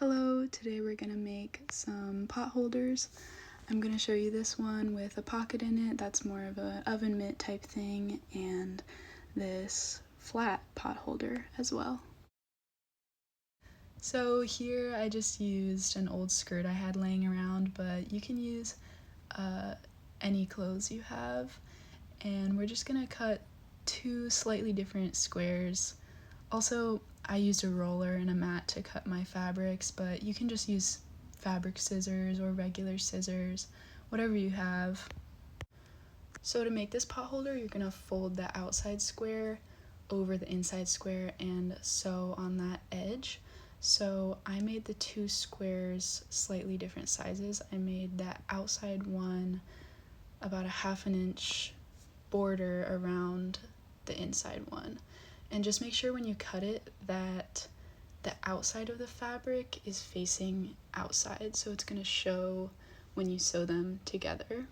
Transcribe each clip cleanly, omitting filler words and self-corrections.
Hello, today we're gonna make some pot holders. I'm gonna show you this one with a pocket in it, that's more of an oven mitt type thing, and this flat pot holder as well. So here I just used an old skirt I had laying around, but you can use any clothes you have. And we're just gonna cut two slightly different squares. Also, I used a roller and a mat to cut my fabrics, but you can just use fabric scissors or regular scissors, whatever you have. So to make this pot holder, you're gonna fold the outside square over the inside square and sew on that edge. So I made the two squares slightly different sizes. I made that outside one about a 1/2 inch border around the inside one. And just make sure when you cut it that the outside of the fabric is facing outside, so it's going to show when you sew them together.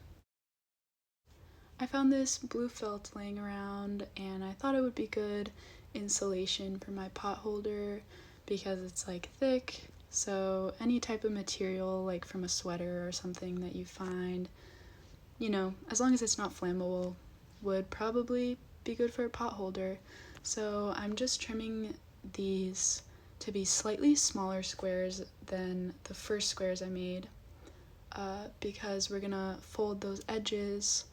I found this blue felt laying around and I thought it would be good insulation for my pot holder because it's like thick, so any type of material like from a sweater or something that you find, you know, as long as it's not flammable, would probably be good for a pot holder. So I'm just trimming these to be slightly smaller squares than the first squares I made because we're gonna fold those edges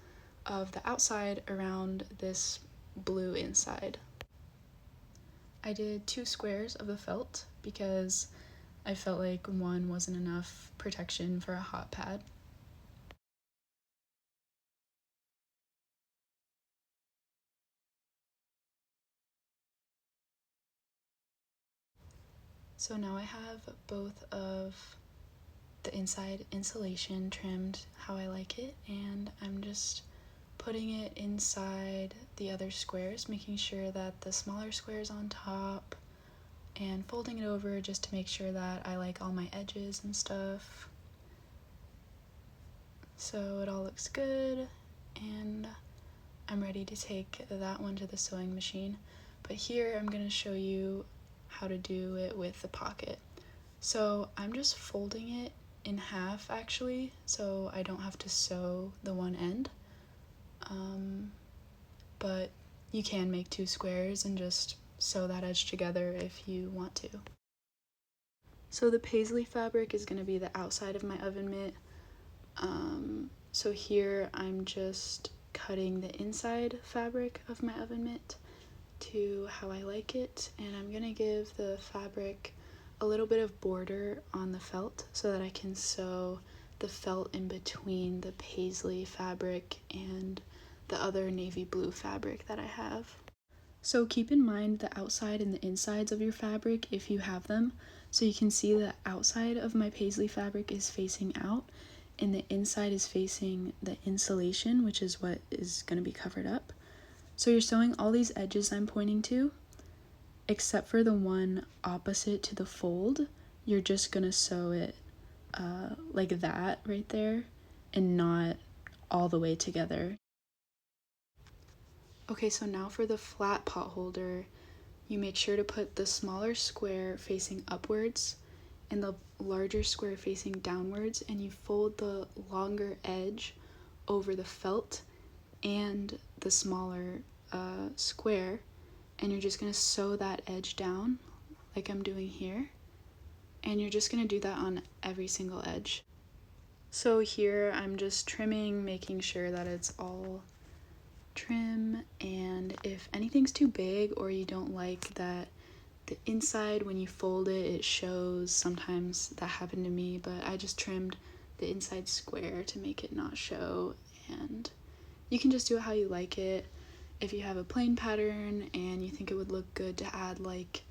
of the outside around this blue inside. I did 2 squares of the felt because I felt like one wasn't enough protection for a hot pad. So now I have both of the inside insulation trimmed how I like it, and I'm just putting it inside the other squares, making sure that the smaller square is on top, and folding it over just to make sure that I like all my edges and stuff. So it all looks good, and I'm ready to take that one to the sewing machine. But here I'm going to show you how to do it with the pocket. So I'm just folding it in half actually, so I don't have to sew the one end. But you can make 2 squares and just sew that edge together if you want to. So the paisley fabric is going to be the outside of my oven mitt. So here I'm just cutting the inside fabric of my oven mitt to how I like it, and I'm gonna give the fabric a little bit of border on the felt so that I can sew the felt in between the paisley fabric and the other navy blue fabric that I have. So keep in mind the outside and the insides of your fabric if you have them. So you can see the outside of my paisley fabric is facing out and the inside is facing the insulation, which is what is going to be covered up. So you're sewing all these edges I'm pointing to, except for the one opposite to the fold. You're just gonna sew it like that right there and not all the way together. Okay, so now for the flat pot holder, you make sure to put the smaller square facing upwards and the larger square facing downwards, and you fold the longer edge over the felt and the smaller square, and you're just going to sew that edge down like I'm doing here, and you're just going to do that on every single edge. So here I'm just trimming, making sure that it's all trim, and if anything's too big or you don't like that the inside when you fold it, it shows, sometimes that happened to me, but I just trimmed the inside square to make it not show, and you can just do it how you like it. If you have a plain pattern and you think it would look good to add like,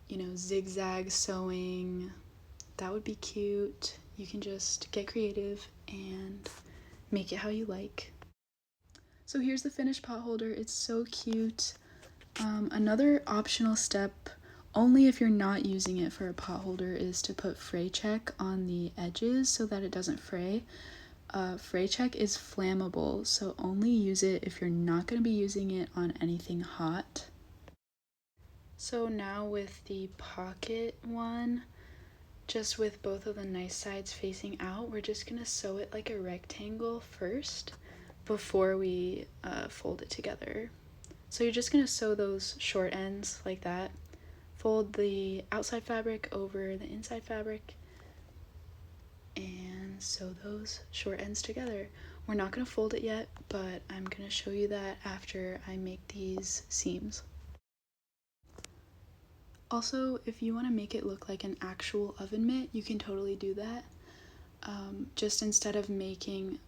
you know, zigzag sewing, that would be cute. You can just get creative and make it how you like. So here's the finished pot holder. It's so cute. Another optional step, only if you're not using it for a pot holder, is to put fray check on the edges so that it doesn't fray. Fray check is flammable, so only use it if you're not going to be using it on anything hot. So now with the pocket one, just with both of the nice sides facing out, we're just gonna sew it like a rectangle first before we fold it together. So you're just gonna sew those short ends like that, fold the outside fabric over the inside fabric, and sew those short ends together. We're not gonna fold it yet, but I'm gonna show you that after I make these seams. Also, if you want to make it look like an actual oven mitt, you can totally do that. Just instead of making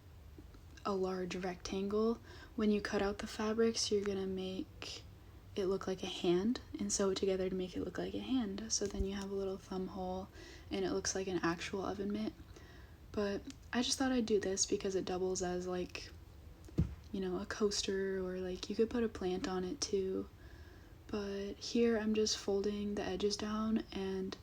a large rectangle, when you cut out the fabrics, you're gonna make it look like a hand and sew it together to make it look like a hand. So then you have a little thumb hole and it looks like an actual oven mitt. But I just thought I'd do this because it doubles as like, you know, a coaster, or like you could put a plant on it too. But here I'm just folding the edges down and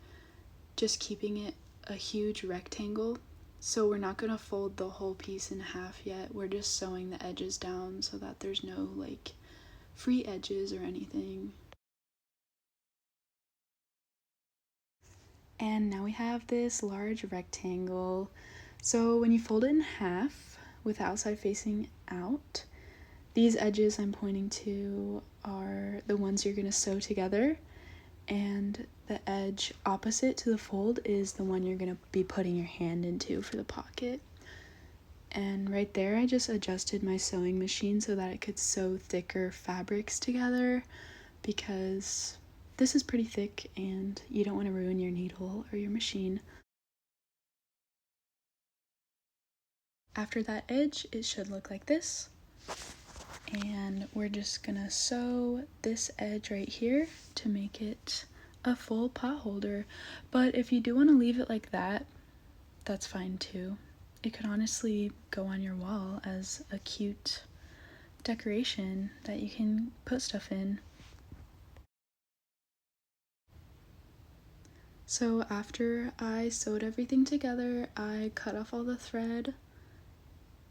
just keeping it a huge rectangle. So we're not gonna fold the whole piece in half yet. We're just sewing the edges down so that there's no like free edges or anything. And now we have this large rectangle. So when you fold it in half with the outside facing out, these edges I'm pointing to are the ones you're gonna sew together, and the edge opposite to the fold is the one you're gonna be putting your hand into for the pocket. And right there I just adjusted my sewing machine so that it could sew thicker fabrics together, because this is pretty thick and you don't want to ruin your needle or your machine. After that edge, it should look like this. And we're just gonna sew this edge right here to make it a full pot holder. But if you do want to leave it like that, that's fine too. It could honestly go on your wall as a cute decoration that you can put stuff in. So after I sewed everything together, I cut off all the thread,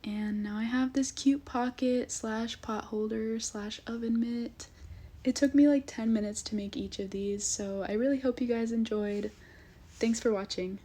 and now I have this cute pocket slash pot holder slash oven mitt. It took me like 10 minutes to make each of these, so I really hope you guys enjoyed. Thanks for watching.